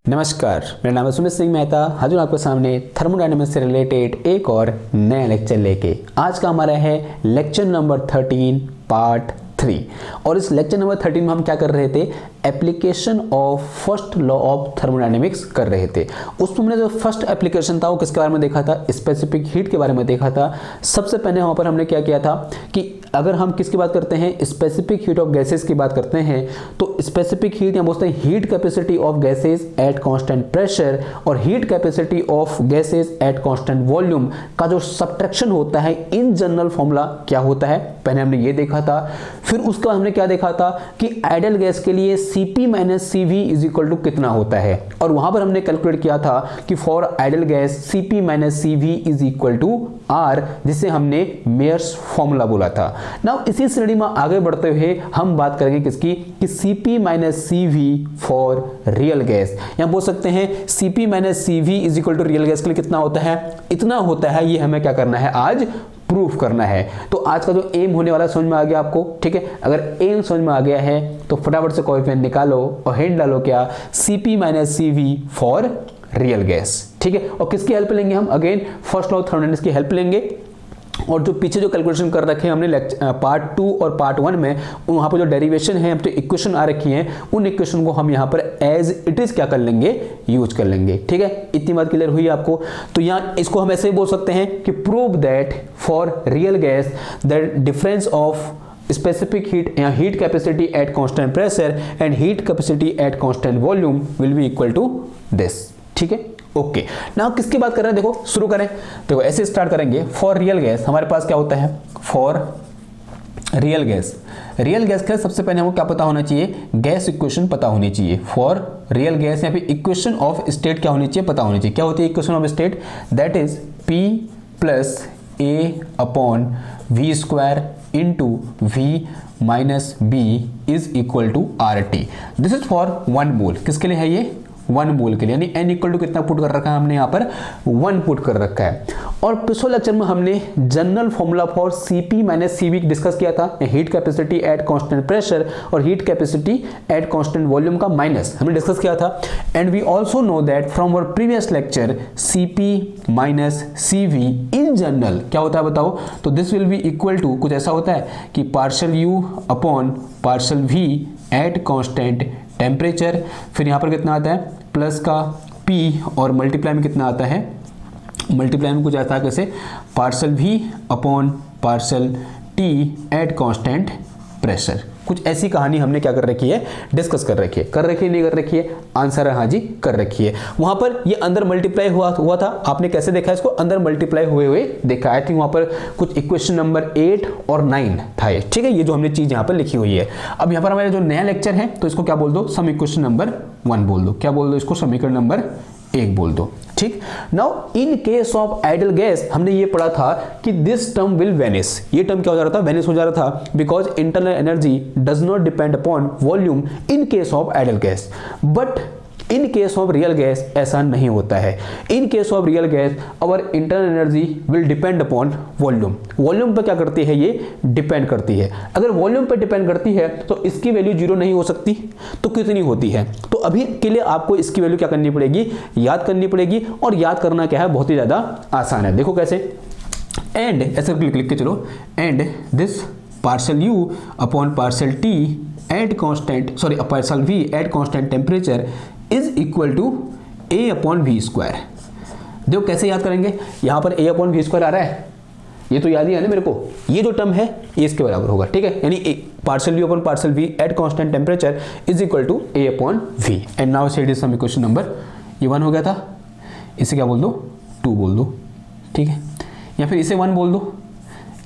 नमस्कार, मेरा नाम है सुमित सिंह मेहता। हाजिर आपके सामने थर्मोडायनेमिक्स से रिलेटेड एक और नया लेक्चर लेके। आज का हमारा है लेक्चर नंबर 13 पार्ट 3। और इस लेक्चर नंबर 13 में हम क्या कर रहे थे, application of first law of thermodynamics कर रहे थे। उसमें हमने जो फर्स्ट एप्लीकेशन था वो किसके बारे में देखा था, स्पेसिफिक हीट के बारे में देखा था। सबसे पहले वहाँ पर हमने क्या किया था कि अगर हम किसकी बात करते हैं, स्पेसिफिक हीट ऑफ गैसेस की बात करते हैं, तो स्पेसिफिक हीट या बोलते हैं heat capacity of gases at constant pressure और heat capacity of gases at constant volume का जो सब्ट्रैक्शन होता है इन जनरल फॉर्मूला क्या होता है, पहले हमने ये देखा था। फिर उसका हमने क्या देखा था कि आइडियल गैस के लिए Cp minus CV is equal to कितना होता है, और वहां पर हमने कैलकुलेट किया था कि for ideal gas Cp minus CV is equal to R, जिसे हमने मेयर्स फॉर्मूला बोला था। नाउ इसी श्रेणी में आगे बढ़ते हुए हम बात करेंगे किसकी, कि Cp minus CV for real gas, या बोल सकते हैं Cp minus CV is equal to real gas के लिए कितना होता है, इतना होता है। ये हमें क्या करना है, आज प्रूफ करना है। तो आज का जो एम होने वाला समझ में आ गया आपको, ठीक है। अगर एम समझ में आ गया है तो फटाफट से कोएफिशिएंट निकालो और हेड डालो क्या, Cp minus CV for real gas, ठीक है। और किसकी हेल्प लेंगे हम, again first law of thermodynamics की हेल्प लेंगे। और जो पीछे जो कैलकुलेशन कर रखे हैं हमने पार्ट 2 और पार्ट 1 में, वहां पर जो डेरिवेशन है, तो इक्वेशन आ रखी हैं, उन इक्वेशन को हम यहां पर एज इट इज क्या कर लेंगे, यूज कर लेंगे, ठीक है। इतनी बात क्लियर हुई आपको। तो यहां इसको हम ऐसे ही बोल सकते हैं कि prove that for real gas the difference of specific heat या heat capacity at constant pressure and heat capacity at constant volume will be equal to this, ठीक है। ओके, नाउ किसकी बात कर रहे हैं, देखो शुरू करें। देखो ऐसे स्टार्ट करेंगे, फॉर रियल गैस हमारे पास क्या होता है, for real gas, real gas के लिए सबसे पहले हमको क्या पता होना चाहिए, गैस इक्वेशन पता होनी चाहिए। फॉर रियल गैस या फिर इक्वेशन ऑफ स्टेट क्या होनी चाहिए, पता होनी चाहिए। क्या होती है equation of state, that is P plus A upon V square into V minus B is equal to RT। This is for 1 mole, किसके लिए है ये, 1 मोल के लिए, यानी n इक्वल टू कितना पुट कर रखा है हमने यहाँ पर, 1 पुट कर रखा है। और पिछले लेक्चर में हमने general formula for Cp minus CV discuss किया था, heat capacity at constant pressure और heat capacity at constant volume का माइनस हमने डिस्कस किया था। And we also know that from our previous lecture Cp minus CV in general क्या होता है बताओ, तो this will be equal to कुछ ऐसा होता है कि partial U upon partial V at constant temperature. फिर यहाँ पर कितना आता है, प्लस का P और मल्टीप्लाई में कितना आता है, मल्टीप्लाई में कुछ आता है कैसे, partial V upon partial T at constant pressure. कुछ ऐसी कहानी हमने क्या कर रखी है, डिस्कस कर रखी है, नहीं कर रखी है, आंसर है हाँ जी कर रखी है। वहां पर ये अंदर मल्टीप्लाई हुआ था, आपने कैसे देखा इसको, अंदर मल्टीप्लाई हुए देखा। आई थिंक वहां पर कुछ इक्वेशन नंबर 8 और 9 था ये, ठीक है। ये जो हमने चीज यहाँ पर लिखी हुई है। अब यहाँ पर हमारा जो नया लेक्चर है तो इसको क्या बोल दो, सम इक्वेशन नंबर 1 बोल दो। क्या बोल दो इसको, समीकरण नंबर 1 बोल दो, ठीक। Now in case of ideal gas हमने ये पढ़ा था कि दिस टर्म विल वेनिश, ये टर्म क्या हो जा रहा था, वेनिश हो जा रहा था, because internal energy does not depend upon volume in case of ideal gas. But in case of real gas ऐसा नहीं होता है। इन case of real gas our internal energy will depend upon volume. Volume पर क्या करती है, ये depend करती है। अगर वॉल्यूम पर डिपेंड करती है तो इसकी वैल्यू 0 नहीं हो सकती, तो कितनी होती है, तो अभी के लिए आपको इसकी वैल्यू क्या करनी पड़ेगी, याद करनी पड़ेगी। और याद करना क्या है, बहुत ही ज्यादा आसान है। देखो कैसे, एंड ऐसे लिख के चलो, and this partial U upon partial T at constant partial V at constant temperature is equal to A upon V square. देखो कैसे याद करेंगे, यहां पर A अपॉन V स्क्वायर आ रहा है, ये तो याद ही है ना मेरे को, ये जो टर्म है ये इसके बराबर होगा, ठीक है। यानी partial U upon partial V at constant temperature is equal to A upon V। And now set is some equation number, ये 1 हो गया था, इसे क्या बोल दो, 2 बोल दो, ठीक है। या फिर इसे 1 बोल दो,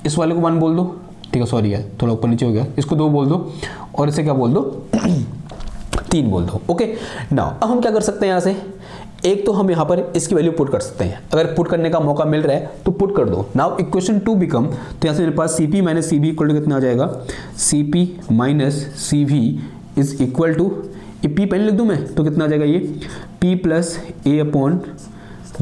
इस वाले को 1 बोल दो, ठीक है। सॉरी यार थोड़ा ऊपर नीचे हो गया, इसको 2 बोल दो, और इसे क्या बोल दो 3 बोल दो, ओके। नाउ अब हम क्या कर सकते हैं, यहाँ से एक तो हम यहाँ पर इसकी वैल्यू पुट कर सकते हैं, अगर पुट करने का मौका मिल रहा है तो पुट कर दो। नाउ इक्वेशन 2 बिकम, तो यहाँ से मेरे पास Cp minus CV equal to कितना आ जाएगा, Cp minus CV is equal to, ये P पहले लिख दूँ मैं तो कितना आ जाएगा, ये P plus A upon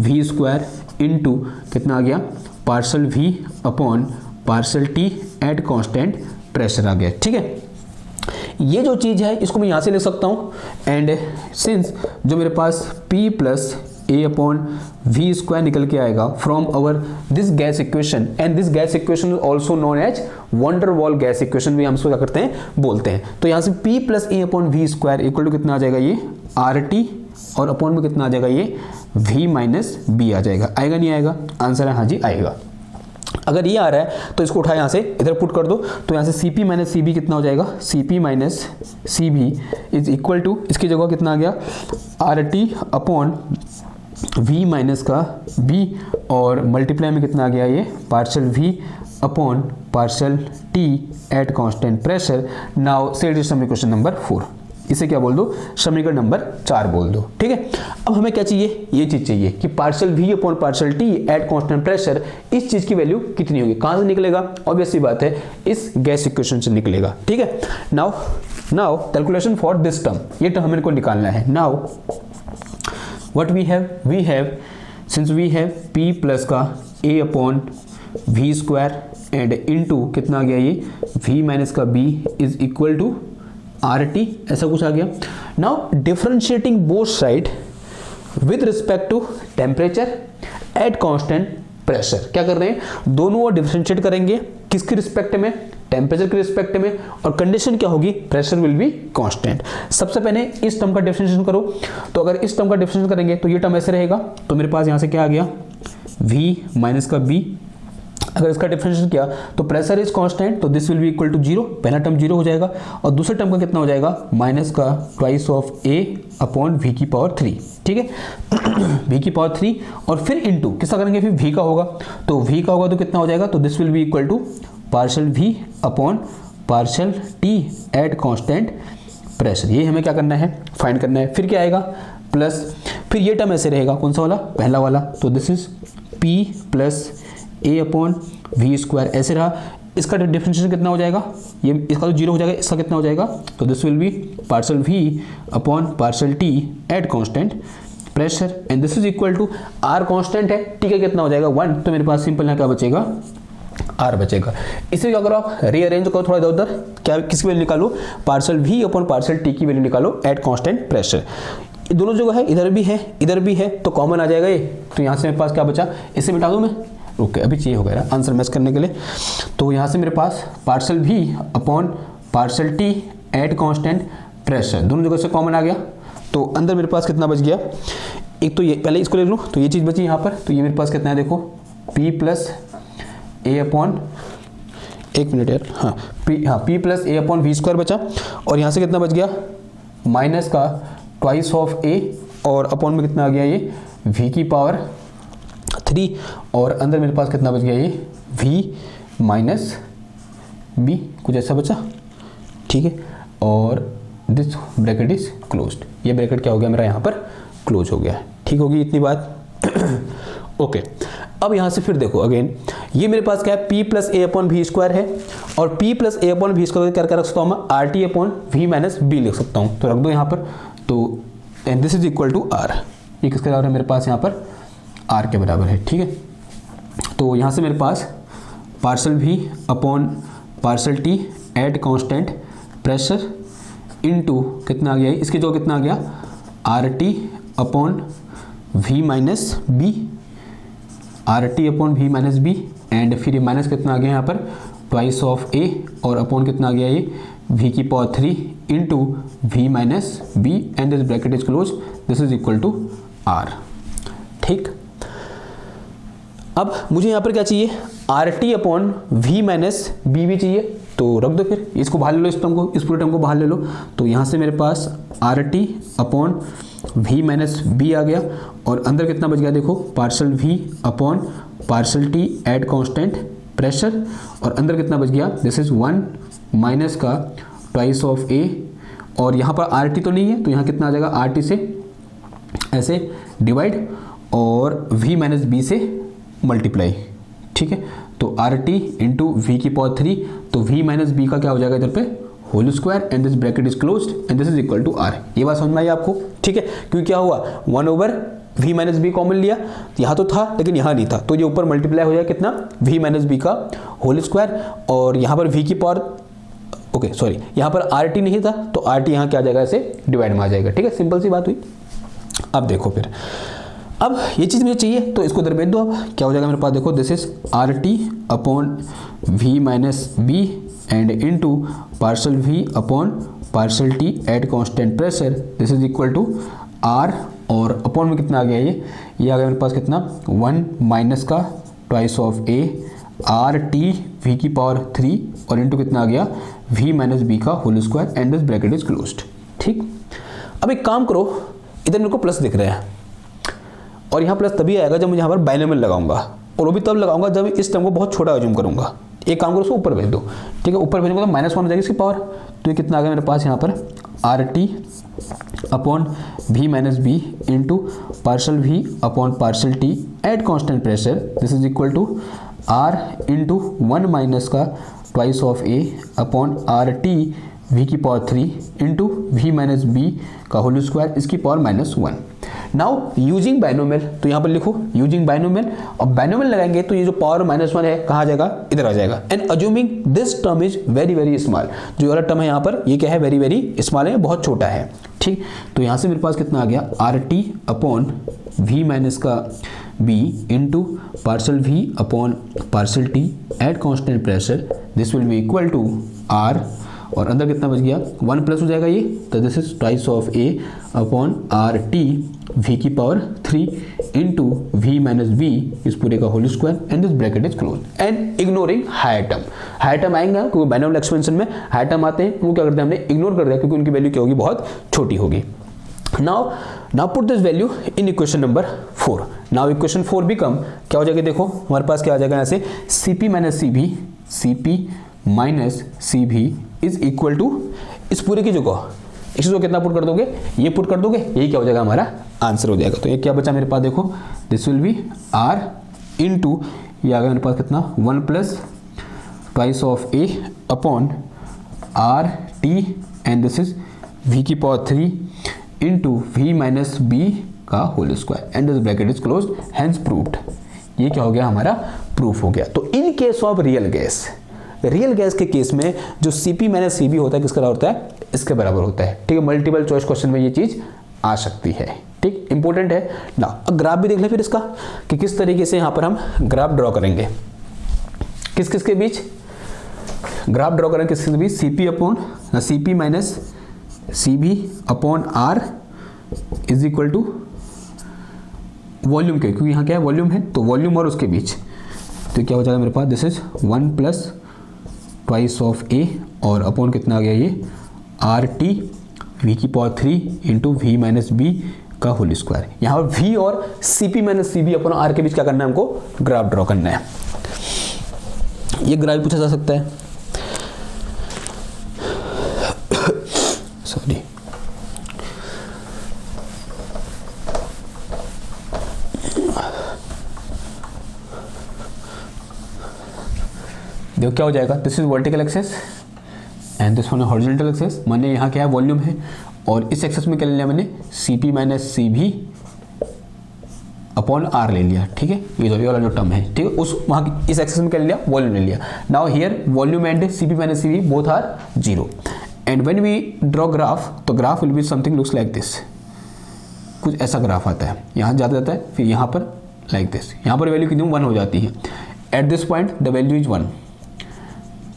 V square into कितना आ गया, partial V upon partial T at constant pressure आ गया, ठीक है। ये जो चीज़ है इसको मैं यहाँ से लिख सकता हूँ, एंड सिंस जो मेरे पास P plus A upon V square निकल के आएगा from our this gas equation, and this gas equation also known as van der Waals gas equation भी हम इसको क्या करते हैं बोलते हैं। तो यहाँ से P plus A upon V square equal to कितना आ जाएगा ये RT, और अपॉन में कितना आ जाएगा ये V माइनस बी आ जाएगा। आएगा नहीं आएगा? आंसर है हाँ जी आएगा। अगर ये आ रहा है तो इसको उठा यहाँ से इधर पुट कर दो, तो यहाँ से CP माइनस CB कितना हो जाएगा, CP minus CB is equal to, इसकी जगह कितना आ गया RT अपॉन V माइनस का B, और मल्टीप्लाई में कितना आ गया ये partial V upon partial T at constant pressure. Now set is समीकरण नंबर 4, इसे क्या बोल दो, समीकरण नंबर 4 बोल दो। ठीक है, अब हमें क्या चाहिए, ये चीज चाहिए कि partial V upon partial T at constant pressure, इस चीज की वैल्यू कितनी होगी, कहां से निकलेगा, ऑब्वियस सी बात है इस गैस इक्वेशन से निकलेगा। ठीक है, now calculation for this term, ये टर्म हमें को निकालना है। Now what we have since we have P plus का A upon V square and into कितना आ गया ये V माइनस का B is equal to RT, ऐसा कुछ आ गया। Now differentiating both side with respect to temperature at constant pressure, क्या कर रहे हैं, दोनों और डिफरेंशिएट करेंगे, किसके रिस्पेक्ट में, टेम्परेचर के रिस्पेक्ट में, और कंडीशन क्या होगी, प्रेशर विल बी कांस्टेंट। सबसे पहले इस टर्म का डिफरेंशिएशन करो, तो अगर इस टर्म का डिफरेंशिएशन करेंगे तो ये टर्म ऐसे रहेगा, तो मेरे पास यहाँ से क्या आ गया V माइनस का B, अगर इसका डिफरेंशिएशन किया तो प्रेशर इज कांस्टेंट, तो this will be equal to 0, पहला टर्म 0 हो जाएगा, और दूसरे टर्म का कितना हो जाएगा माइनस का twice of A upon V की पावर 3। ठीक है, V की पावर 3, और फिर इनटू किसका करेंगे, फिर V का होगा, तो V का होगा तो कितना हो जाएगा, तो this will be equal to partial V upon partial T at constant pressure. ये हमें क्या करना है, फाइंड करना है। फिर क्या आएगा प्लस, फिर ये टर्म ऐसे रहेगा, कौन सा वाला, पहला वाला, तो this is P plus A upon V square, ऐसे रहा। इसका डिफरेंशिएशन कितना हो जाएगा, ये इसका तो 0 हो जाएगा, इसका कितना हो जाएगा, तो this will be partial V upon partial T at constant pressure, and this is equal to R constant है, ठीक है, कितना हो जाएगा 1, तो मेरे पास सिंपल यहाँ क्या बचेगा R बचेगा। इसे क्या करो आप रीअरेंज करो थोड़ा इधर उधर, क्या किसकी वैल्यू निकालो, partial V upon partial T की वैल्यू निकालो एट कांस्टेंट प्रेशर। दोनों जगह है, इधर भी है, तो कॉमन आ जाएगा ये, तो यहाँ से मेरे पास क्या बचा, इसे मिटा दूँ मैं, ओके अभी चाहिए हो गया आंसर मैच करने के लिए। तो यहाँ से मेरे पास partial V upon partial T at constant pressure, दोनों जगह से कॉमन आ गया, तो अंदर मेरे पास कितना बच गया, एक तो ये पहले इसको ले लूँ, तो ये चीज़ बची यहाँ पर, तो ये मेरे पास कितना है देखो P प्लस A अपॉन, एक मिनट यार, हाँ P plus A upon V square बचा, और यहाँ से कितना बच गया माइनस का ट्वाइस ऑफ A, और अपॉन में कितना आ गया ये V की पावर 3, और अंदर मेरे पास कितना बच गया ये V माइनस B, कुछ ऐसा बचा। ठीक है, और दिस ब्रैकेट इज क्लोज्ड, ये ब्रैकेट क्या हो गया मेरा यहाँ पर क्लोज हो गया। ठीक होगी इतनी बात। ओके, अब यहाँ से फिर देखो अगेन, ये मेरे पास क्या है P plus A upon V square है, और P plus A upon V square क्या रख सकता हूँ मैं, RT upon V minus B लिख सकता हूँ, तो रख दो यहाँ पर, तो and this is equal to R, ये किसके बराबर है मेरे पास यहाँ पर R के बराबर है। ठीक है, तो यहाँ से मेरे पास partial V upon partial T at constant pressure into कितना आ गया, इसके जो कितना आ गया RT upon V minus B, RT upon V minus B, and फिर ये माइनस कितना आ गया यहाँ पर ट्वाइस ऑफ A, और अपॉन कितना आ गया ये V की power 3 into V minus B, and this bracket is close, this is equal to R। ठीक, अब मुझे यहाँ पर क्या चाहिए, RT upon V minus B भी चाहिए, तो रख दो फिर, इसको बाहर ले लो, इस टर्म को, इस पूरे टर्म को बाहर ले लो, तो यहाँ से मेरे पास RT upon V minus B आ गया, और अंदर कितना बच गया देखो partial V upon partial T at constant pressure, और अंदर कितना बच गया, दिस इज 1 माइनस का ट्वाइस ऑफ A, और यहाँ पर RT तो नहीं है, तो यहाँ कितना आ जाएगा RT से ऐसे डिवाइड, और V माइनस B से मल्टीप्लाई। ठीक है, तो RT इंटू V की पावर 3, तो V माइनस B का क्या हो जाएगा इधर पे whole square, and this bracket is closed, and this is equal to R। ये बात समझ में आई आपको। ठीक है, क्योंकि क्या हुआ 1 over V minus B common लिया, यहाँ तो था लेकिन यहाँ नहीं था, तो ये ऊपर मल्टीप्लाई हो जाएगा कितना V माइनस बी का होल स्क्वायर, और यहाँ पर V की पावर ओके सॉरी, यहाँ पर आर टी नहीं था तो आर टी यहाँ क्या आ जाएगा, ऐसे डिवाइड में आ जाएगा। ठीक है, सिंपल सी बात हुई। अब देखो फिर, अब ये चीज़ मुझे चाहिए तो इसको इधर भेज दो। अब क्या हो जाएगा मेरे पास, देखो this is R T upon V minus B and into partial V upon partial T at constant pressure, this is equal to R, और अपॉन में कितना आ गया, ये आ गया मेरे पास कितना, 1 माइनस का twice of A R T V की पावर 3 और इनटू कितना आ गया, वी माइनस बी का whole square and this bracket is closed. ठीक, अब एक काम करो, इधर मेरे को प्लस दिख रहा है और यहाँ प्लस तभी आएगा जब मुझे यहाँ पर बाइनोमियल लगाऊंगा, और वो भी तब लगाऊंगा जब इस टर्म को बहुत छोटा जूम करूंगा। एक काम करो, उसको ऊपर भेज दो। ठीक है, ऊपर भेजूंगा तो -1 हो जाएगी इसकी पावर, तो ये कितना आ गया मेरे पास यहाँ पर, R T upon V minus B into partial V upon partial T at constant pressure, this is equal to R into 1 minus का twice of A upon R T V की power 3 into V minus B का whole square, इसकी power -1। Now using binomial, तो यहाँ पर लिखो using binomial, और binomial लगाएंगे तो ये जो पावर -1 है कहाँ आ जाएगा, इधर आ जाएगा। And assuming this term is very very small, जो वाला टर्म है यहाँ पर ये क्या है, वेरी वेरी स्मॉल है, बहुत छोटा है। ठीक, तो यहाँ से मेरे पास कितना आ गया, R T upon V minus का B into partial V upon partial T at constant pressure, this will be equal to R, और अंदर कितना बच गया, 1 प्लस हो जाएगा ये, तो this is twice of A upon R T V की power 3 into V minus B इस पूरे का whole square and this bracket is close. And ignoring higher term, higher term आएंगे क्योंकि बाइनोमियल एक्सपेंशन में हायर टर्म आते हैं, वो क्या करते हैं, हमने इग्नोर कर दिया क्योंकि उनकी वैल्यू क्या होगी, बहुत छोटी होगी। Now put this value in equation number 4। Now equation 4 become, क्या हो जाएगा, देखो हमारे पास क्या आ जाएगा, ऐसे सी पी माइनस सी भी, सी पी माइनस सी भी इज इक्वल टू, इस पूरे की जगह इसको कितना पुट कर दोगे, ये पुट कर दोगे, यही क्या हो जाएगा, हमारा आंसर हो जाएगा। तो ये क्या बचा मेरे पास, देखो this will be R into, ये आ गया मेरे पास कितना, 1 plus twice of A upon R T and this is V की power 3 into V minus B का whole square and this bracket is closed, hence proved. ये क्या हो गया, हमारा प्रूफ हो गया। तो in case of real gas, real gas के केस में जो Cp माइनस Cv होता है किसका होता है, इसके बराबर होता है। ठीक है, मल्टीपल चॉइस क्वेश्चन में ये चीज आ सकती है। ठीक, इंपॉर्टेंट है ना। अब ग्राफ भी देख ले फिर इसका कि किस तरीके से यहाँ पर हम ग्राफ ड्रॉ करेंगे, किस किस के बीच ग्राफ ड्रॉ करेंगे, किस किस के बीच, Cp upon Cp minus Cv upon R is equal to volume के, क्योंकि यहाँ क्या है, वॉल्यूम है, तो वॉल्यूम और उसके बीच, तो क्या हो जाएगा मेरे पास, this is 1 plus twice of A और अपॉन कितना आ गया, ये आर टी वी की power 3 into V minus B का होल स्क्वायर। यहाँ पर वी और C P minus C B upon R के बीच क्या करना है, हमको ग्राफ ड्रॉ करना है। ये ग्राफ पूछा जा सकता है, सॉरी देखो क्या हो जाएगा, this is vertical access and this one horizontal axis. मैंने यहाँ क्या है, वॉल्यूम है, और इस एक्सेस में क्या ले लिया मैंने, सी पी माइनस सी भी अपॉन आर ले लिया। ठीक है, ये वाला जो टर्म है, ठीक है, उस वहाँ की इस एक्सेस में क्या ले लिया, वॉल्यूम ले लिया। Now here volume and C P minus C भी both are 0 and when we draw graph, तो graph will be something looks like this, कुछ ऐसा ग्राफ आता है, यहाँ जाता जाता है, फिर यहाँ पर लाइक दिस, यहाँ पर वैल्यू कितनी 1 हो जाती है। At this point the value is 1।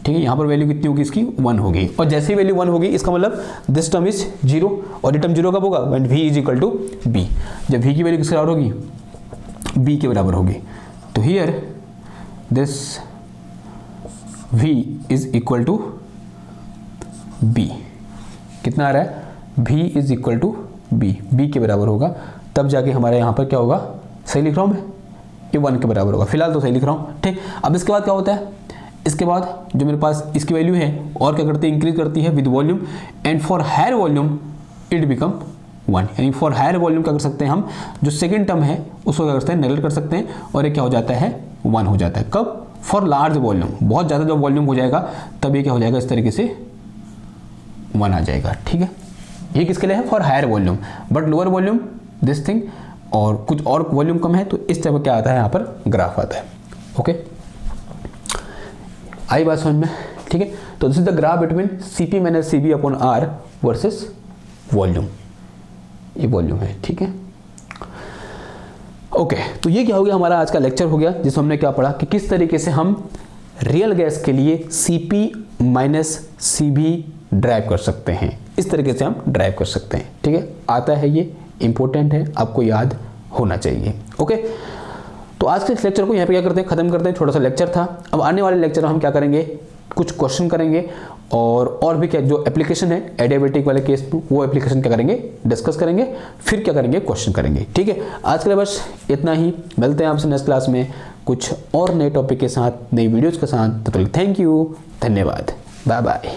ठीक है, यहाँ पर वैल्यू कितनी होगी इसकी, 1 होगी, और जैसे ही वैल्यू 1 होगी इसका मतलब दिस टर्म इज 0, और ये टर्म 0 कब होगा, when v is equal to b, जब v की वैल्यू किसके बराबर होगी, b के बराबर होगी। तो here this v is equal to b, कितना आ रहा है, v is equal to b के बराबर होगा, तब जाके हमारे यहाँ पर क्या होगा, सही लिख रहा हूँ मैं, ये 1 के बराबर होगा, फिलहाल तो सही लिख रहा हूँ। ठीक, अब इसके बाद क्या होता है, इसके बाद जो मेरे पास इसकी वैल्यू है और क्या करती है, इंक्रीज करती है with volume, and for higher volume it become 1, यानी फॉर हायर वॉल्यूम क्या कर सकते हैं हम, जो सेकंड टर्म है उसको क्या करते हैं, नेगलेक्ट कर सकते हैं, और ये क्या हो जाता है, 1 हो जाता है। कब, फॉर लार्ज वॉल्यूम, बहुत ज़्यादा जब वॉल्यूम हो जाएगा तब ये क्या हो जाएगा, इस तरीके से 1 आ जाएगा। ठीक है, ये किसके लिए है, for higher volume, but lower volume this thing, और कुछ और वॉल्यूम कम है तो इस तरह क्या आता है, यहाँ पर ग्राफ आता है। ओके, आई बात समझ में। ठीक है, तो this is the graph between Cp minus Cv upon R versus volume, ये वॉल्यूम है, ठीक है। ओके, तो ये क्या हो गया, हमारा आज का लेक्चर हो गया जिसमें हमने क्या पढ़ा कि किस तरीके से हम रियल गैस के लिए Cp माइनस Cv ड्राइव कर सकते हैं, इस तरीके से हम ड्राइव कर सकते हैं, ठीक है। आता है, ये इंपॉर्टेंट है, आपको याद होना चाहिए। ओके, तो आज के इस लेक्चर को यहाँ पे क्या करते हैं, खत्म करते हैं। छोटा सा लेक्चर था। अब आने वाले लेक्चर में हम क्या करेंगे, कुछ क्वेश्चन करेंगे और भी क्या जो एप्लीकेशन है एडियाबेटिक वाले केस में, वो एप्लीकेशन क्या करेंगे, डिस्कस करेंगे, फिर क्या करेंगे, क्वेश्चन करेंगे, ठीक है। आज के लिए बस इतना ही, मिलते हैं आपसे नेक्स्ट क्लास में कुछ और नए टॉपिक के साथ, नई वीडियोज़ के साथ। तो थैंक यू, धन्यवाद, बाय बाय।